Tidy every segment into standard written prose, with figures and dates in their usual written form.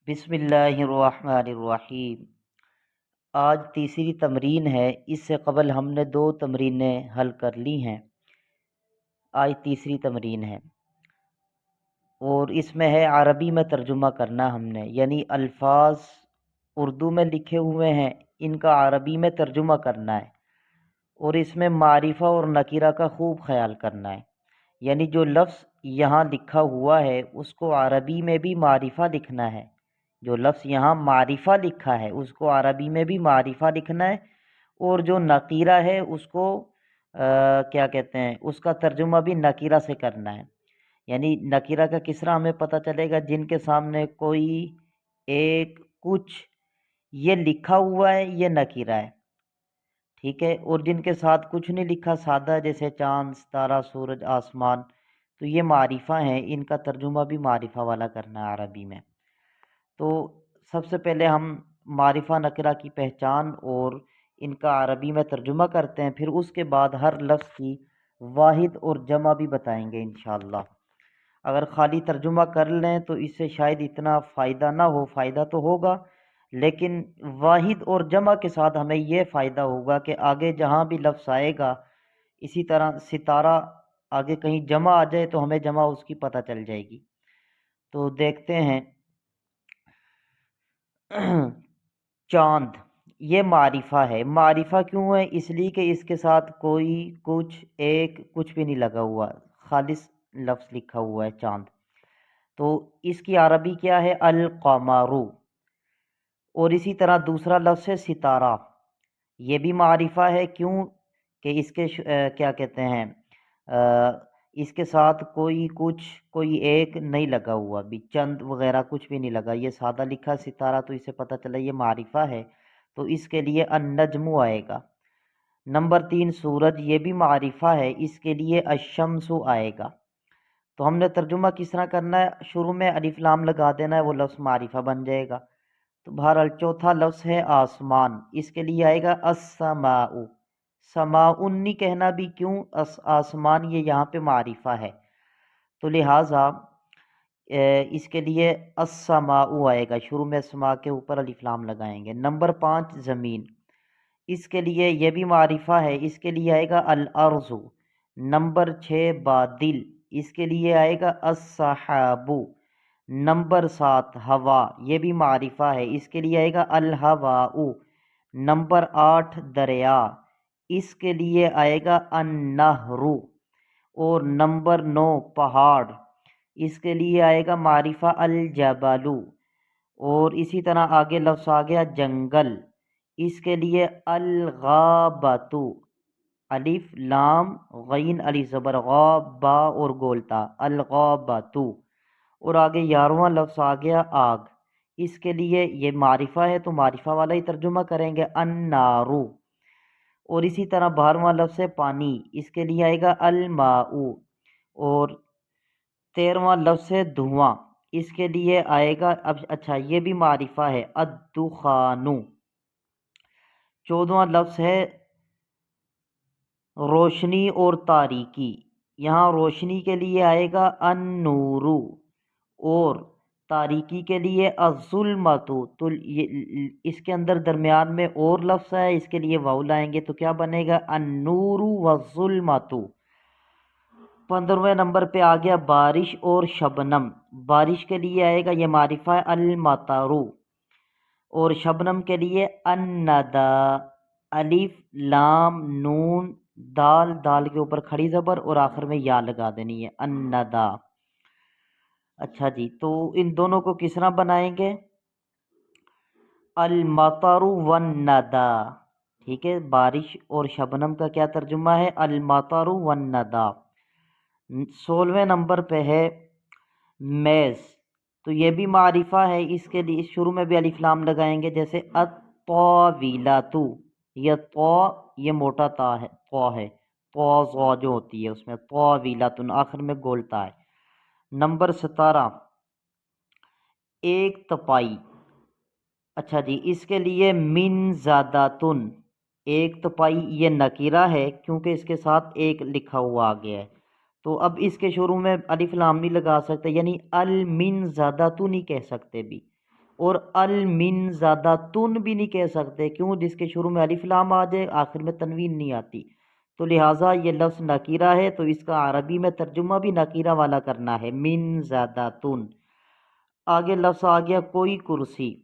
بسم اللہ الرحمن الرحیم۔ آج تیسری تمرین ہے۔ اس سے قبل ہم نے 2 تمرینیں حل کر لی ہیں۔ آج تیسری تمرین ہے اور اس میں ہے عربی میں ترجمہ کرنا ہم نے، یعنی الفاظ اردو میں لکھے ہوئے ہیں، ان کا عربی میں ترجمہ کرنا ہے، اور اس میں معرفہ اور نکرہ کا خوب خیال کرنا ہے۔ یعنی جو لفظ یہاں لکھا ہوا ہے اس کو عربی میں بھی معرفہ لکھنا ہے۔ جو لفظ یہاں معرفہ لکھا ہے اس کو عربی میں بھی معرفہ لکھنا ہے، اور جو نکیرہ ہے اس کو کیا کہتے ہیں، اس کا ترجمہ بھی نکیرہ سے کرنا ہے۔ یعنی نکیرہ کا کس طرح ہمیں پتہ چلے گا؟ جن کے سامنے کوئی، ایک، کچھ، یہ لکھا ہوا ہے یہ نکیرہ ہے، ٹھیک ہے، اور جن کے ساتھ کچھ نہیں لکھا، سادہ، جیسے چاند، ستارہ، سورج، آسمان، تو یہ معرفہ ہیں، ان کا ترجمہ بھی معرفہ والا کرنا ہے عربی میں۔ تو سب سے پہلے ہم معرفہ نکرہ کی پہچان اور ان کا عربی میں ترجمہ کرتے ہیں، پھر اس کے بعد ہر لفظ کی واحد اور جمع بھی بتائیں گے انشاءاللہ۔ اگر خالی ترجمہ کر لیں تو اس سے شاید اتنا فائدہ نہ ہو، فائدہ تو ہوگا لیکن واحد اور جمع کے ساتھ ہمیں یہ فائدہ ہوگا کہ آگے جہاں بھی لفظ آئے گا، اسی طرح ستارہ آگے کہیں جمع آ جائے تو ہمیں جمع اس کی پتہ چل جائے گی۔ تو دیکھتے ہیں، چاند، یہ معرفہ ہے۔ معرفہ کیوں ہے؟ اس لیے کہ اس کے ساتھ کوئی، کچھ، ایک، کچھ بھی نہیں لگا ہوا، خالص لفظ لکھا ہوا ہے چاند۔ تو اس کی عربی کیا ہے؟ القمر۔ اور اسی طرح دوسرا لفظ ہے ستارہ، یہ بھی معرفہ ہے۔ کیوں کہ اس کے کیا کہتے ہیں، اس کے ساتھ کوئی، کچھ، کوئی ایک نہیں لگا ہوا، بھی چند وغیرہ کچھ بھی نہیں لگا، یہ سادہ لکھا ستارہ، تو اسے پتہ چلا یہ معرفہ ہے، تو اس کے لیے النجم آئے گا۔ نمبر 3 سورج، یہ بھی معرفہ ہے، اس کے لیے الشمس آئے گا۔ تو ہم نے ترجمہ کس طرح کرنا ہے؟ شروع میں الف لام لگا دینا ہے، وہ لفظ معرفہ بن جائے گا۔ تو بہرحال چوتھا لفظ ہے آسمان، اس کے لیے آئے گا السماء۔ سماء نہیں کہنا بھی، کیوں؟ آسمان یہ یہاں پہ معرفہ ہے، تو لہٰذا اس کے لیے السماء آئے گا، شروع میں سما کے اوپر الف لام لگائیں گے۔ نمبر 5 زمین، اس کے لیے یہ بھی معرفہ ہے، اس کے لیے آئے گا الارض۔ نمبر 6 بادل، اس کے لیے آئے گا السحاب۔ نمبر 7 ہوا، یہ بھی معرفہ ہے، اس کے لیے آئے گا الہواء۔ نمبر 8 دریا، اس کے لیے آئے گا النہر۔ اور نمبر 9 پہاڑ، اس کے لیے آئے گا معرفہ الجبل۔ اور اسی طرح آگے لفظ آ گیا جنگل، اس کے لیے الغابۃ، الف لام غین الف زبر غا با اور گولتا، الغابۃ۔ اور آگے 11واں لفظ آ گیا آگ، اس کے لیے یہ معرفہ ہے تو معرفہ والا ہی ترجمہ کریں گے النار۔ اور اسی طرح 12واں لفظ ہے پانی، اس کے لیے آئے گا الماء۔ اور 13واں لفظ ہے دھواں، اس کے لیے آئے گا، اب اچھا یہ بھی معرفہ ہے، الدخان۔ 14واں لفظ ہے روشنی اور تاریکی، یہاں روشنی کے لیے آئے گا النور، اور تاریکی کے لیے الظلمۃ۔ تو اس کے اندر درمیان میں اور لفظ ہے، اس کے لیے واو لائیں گے تو کیا بنے گا؟ النور والظلمۃ۔ 15ویں نمبر پہ آ گیا بارش اور شبنم، بارش کے لیے آئے گا یہ معرفہ ہے المطر، اور شبنم کے لیے الندى، الف لام نون دال، دال کے اوپر کھڑی زبر اور آخر میں یا لگا دینی ہے، الندى۔ اچھا جی، تو ان دونوں کو کس طرح بنائیں گے؟ المطر والندى، ٹھیک ہے، بارش اور شبنم کا کیا ترجمہ ہے؟ المطر والندى۔ 16ویں نمبر پہ ہے میز، تو یہ بھی معرفہ ہے، اس کے لیے شروع میں بھی الف لام لگائیں گے، جیسے الطاولۃ، یہ طا یہ موٹا تا ہے، طا ہے، طا ظا جو ہوتی ہے اس میں طاولۃ، آخر میں گولتا ہے۔ نمبر 17 ایک تپائی، اچھا جی، اس کے لیے من زاداتن، ایک تپائی یہ نکیرہ ہے کیونکہ اس کے ساتھ ایک لکھا ہوا آ گیا ہے، تو اب اس کے شروع میں الف لام نہیں لگا سکتے، یعنی المن زاداتن نہیں کہہ سکتے بھی، اور المن زیادہ تن بھی نہیں کہہ سکتے، کیوں؟ جس کے شروع میں الف لام آ جائے، آخر میں تنوین نہیں آتی، تو لہٰذا یہ لفظ نکیرہ ہے، تو اس کا عربی میں ترجمہ بھی نکیرہ والا کرنا ہے، من زیادہ تن۔ آگے لفظ آ گیا کوئی کرسی،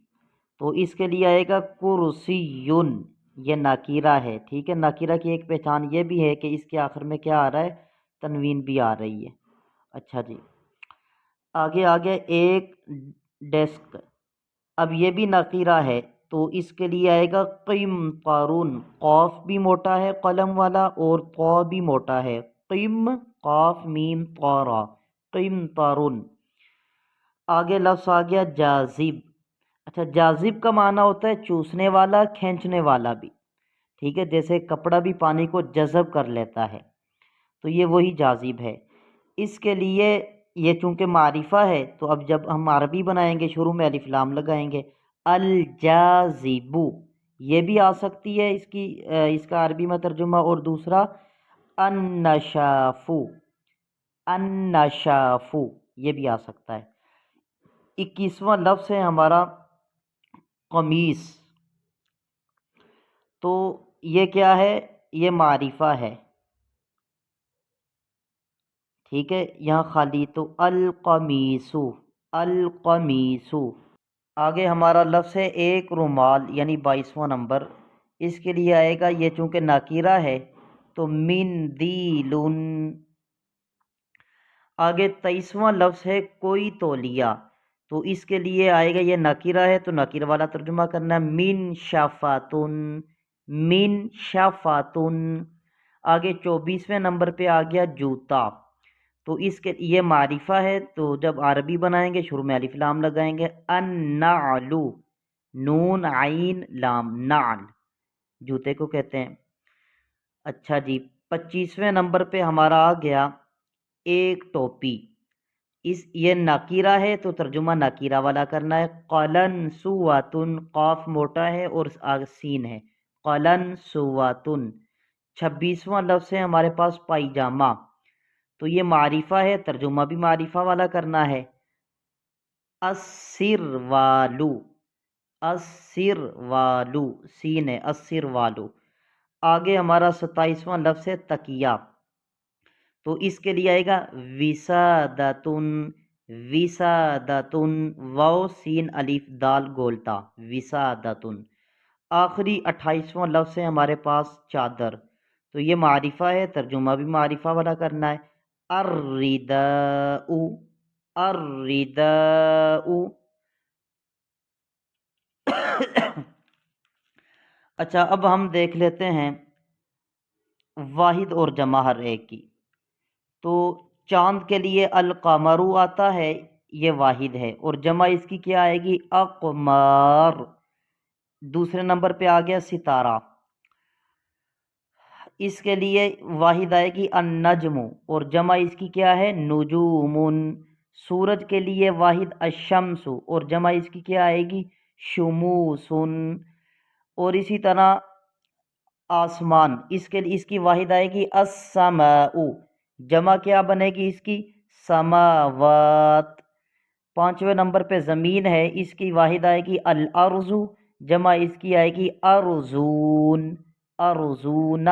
تو اس کے لیے آئے گا کرسیٌ، یہ نکیرہ ہے، ٹھیک ہے۔ نکیرہ کی ایک پہچان یہ بھی ہے کہ اس کے آخر میں کیا آ رہا ہے؟ تنوین بھی آ رہی ہے۔ اچھا جی، آگے آگے ایک ڈیسک، اب یہ بھی نکیرہ ہے، تو اس کے لیے آئے گا قمطرٌ، قاف بھی موٹا ہے قلم والا اور طا بھی موٹا ہے، قم قاف میم طا را، قمطرٌ۔ آگے لفظ آ گیا جاذب۔ اچھا، جاذب کا معنی ہوتا ہے چوسنے والا، کھینچنے والا بھی، ٹھیک ہے، جیسے کپڑا بھی پانی کو جذب کر لیتا ہے، تو یہ وہی جاذب ہے۔ اس کے لیے یہ چونکہ معرفہ ہے، تو اب جب ہم عربی بنائیں گے شروع میں الف لام لگائیں گے، الجاذب، یہ بھی آ سکتی ہے اس کا عربی میں ترجمہ، اور دوسرا النشاف، النشاف یہ بھی آ سکتا ہے۔ 21واں لفظ ہے ہمارا قمیص، تو یہ کیا ہے؟ یہ معرفہ ہے، ٹھیک ہے، یہاں خالی، تو القمیص، القمیص۔ آگے ہمارا لفظ ہے ایک رومال، یعنی 22واں نمبر، اس کے لیے آئے گا، یہ چونکہ نکیرہ ہے تو مندیل۔ آگے 23واں لفظ ہے کوئی تولیہ، تو اس کے لیے آئے گا، یہ نکیرہ ہے تو نکیرہ والا ترجمہ کرنا ہے، من شفاتن، من شفاتن۔ آگے 24ویں نمبر پہ آ گیا جوتا، تو اس کے یہ معرفہ ہے، تو جب عربی بنائیں گے شروع میں الف لام لگائیں گے، النعل، نون عین لام، نعل جوتے کو کہتے ہیں۔ اچھا جی، 25ویں نمبر پہ ہمارا آ گیا ایک ٹوپی، یہ نکیرہ ہے تو ترجمہ نکیرہ والا کرنا ہے، قلنسوۃن، قاف موٹا ہے اور آگے سین ہے، قلنسوۃن۔ 26واں لفظ ہے ہمارے پاس پائجامہ، تو یہ معرفہ ہے، ترجمہ بھی معرفہ والا کرنا ہے، السروالو، السروالو، سین ہے، السروالو۔ آگے ہمارا 27واں لفظ ہے تکیہ، تو اس کے لیے آئے گا وسادتن، وسادتن، واو سین الف دال گولتا، وسادتن۔ آخری 28واں لفظ ہے ہمارے پاس چادر، تو یہ معرفہ ہے، ترجمہ بھی معرفہ والا کرنا ہے، الرداء، الرداء۔ اچھا، اب ہم دیکھ لیتے ہیں واحد اور جمع ہر ایک کی، تو چاند کے لیے القمر آتا ہے، یہ واحد ہے، اور جمع اس کی کیا آئے گی؟ اقمار۔ دوسرے نمبر پہ آ گیا ستارہ، اس کے لیے واحد آئے گی النجم، اور جمع اس کی کیا ہے؟ نجوم۔ سورج کے لیے واحد الشمس، اور جمع اس کی کیا آئے گی؟ شموس۔ اور اسی طرح آسمان، اس کی واحد آئے گی السماء، جمع کیا بنے گی اس کی؟ سماوات۔ 5ویں نمبر پہ زمین ہے، اس کی واحد آئے گی الارض، جمع اس کی آئے گی ارضون، ارضون۔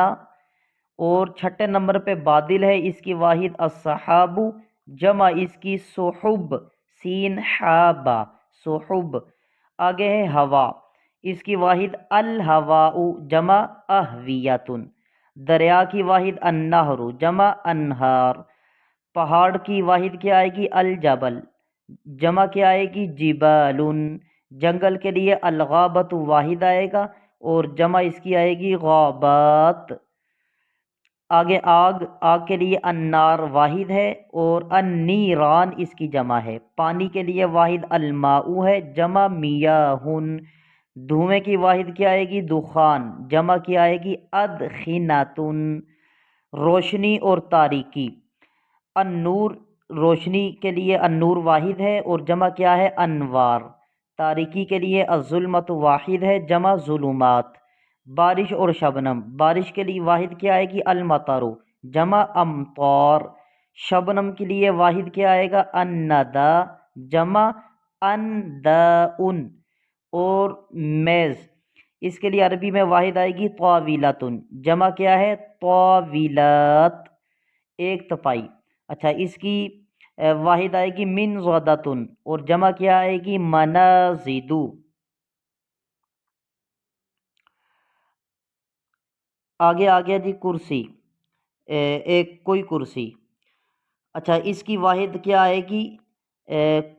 اور 6 نمبر پہ بادل ہے، اس کی واحد السحاب، جمع اس کی سحب، سین حابہ، سحب۔ آگے ہے ہوا، اس کی واحد الہواء، جمع اہویتن۔ دریا کی واحد النہر، جمع انہار۔ پہاڑ کی واحد کیا آئے گی؟ الجبل، جمع کیا آئے گی؟ جبال۔ جنگل کے لیے الغابۃ واحد آئے گا، اور جمع اس کی آئے گی غابات۔ آگے آگ، آگ کے لیے النار واحد ہے، اور النیران اس کی جمع ہے۔ پانی کے لیے واحد الماء ہے، جمع میاہن۔ دھوئیں کی واحد کیا آئے گی؟ دخان، جمع کیا آئے گی؟ ادخنتن۔ روشنی اور تاریکی، النور، روشنی کے لیے النور واحد ہے، اور جمع کیا ہے؟ انوار۔ تاریکی کے لیے الظلمت واحد ہے، جمع ظلمات۔ بارش اور شبنم، بارش کے لیے واحد کیا آئے گی؟ المطر، جمع امطار۔ شبنم کے لیے واحد کیا آئے گا؟ الندى، جمع انداؤن، اور میز، اس کے لیے عربی میں واحد آئے گی طاویلتن، جمع کیا ہے طاویلات، ایک تپائی۔ اچھا اس کی واحد آئے گی منضدتن، اور جمع کیا آئے گی منازدو۔ آگے آ گیا جی کرسی، ایک کوئی کرسی۔ اچھا اس کی واحد کیا آئے گی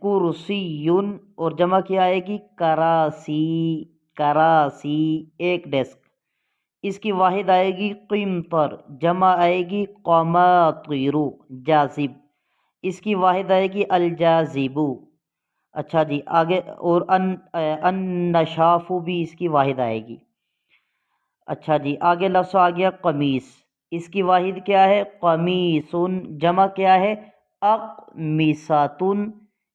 کرسیون، اور جمع کیا آئے گی کراسی، کراسی، ایک ڈیسک۔ اس کی واحد آئے گی قمطر، جمع آئے گی قماطر، جاذب، اس کی واحد آئے گی الجاذب۔ اچھا جی آگے، اور النشاف بھی اس کی واحد آئے گی۔ اچھا جی آگے لفظ آ گیا قمیص، اس کی واحد کیا ہے قمیصن، جمع کیا ہے اقمصۃن،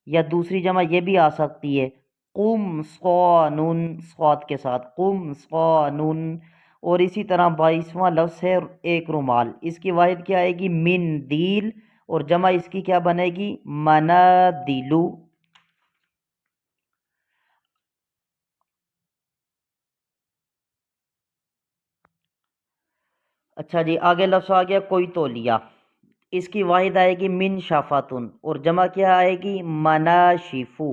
یا دوسری جمع یہ بھی آ سکتی ہے قمصانن، صاد کے ساتھ قمصانن۔ اور اسی طرح 22واں لفظ ہے ایک رومال، اس کی واحد کیا آئے گی مندیل، اور جمع اس کی کیا بنے گی منادلو۔ اچھا جی آگے لفظ آ گیا کوئی تولیہ، اس کی واحد آئے گی من شافاتن، اور جمع کیا آئے گی مناشفو۔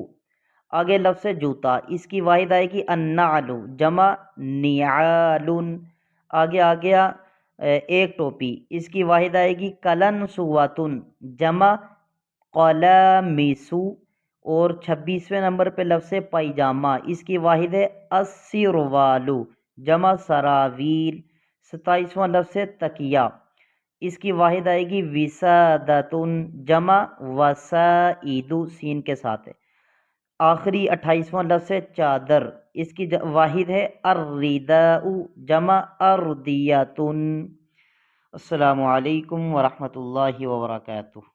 آگے لفظ جوتا، اس کی واحد آئے گی النعل، جمع نعالن۔ آگے آ گیا ایک ٹوپی، اس کی واحد آئے گی کلن سواتن، جمع قلامسو۔ اور 26ویں نمبر پہ لفظ پائجامہ، اس کی واحد ہے السروالو، جمع سراویل۔ 27واں لفظ تکیہ، اس کی واحد آئے گی وسادتن، جمع وسائد، سین کے ساتھ ہے۔ آخری 28واں لفظ چادر، اس کی واحد ہے الرداء، جمع اردیتن۔ السلام علیکم ورحمۃ اللہ وبرکاتہ۔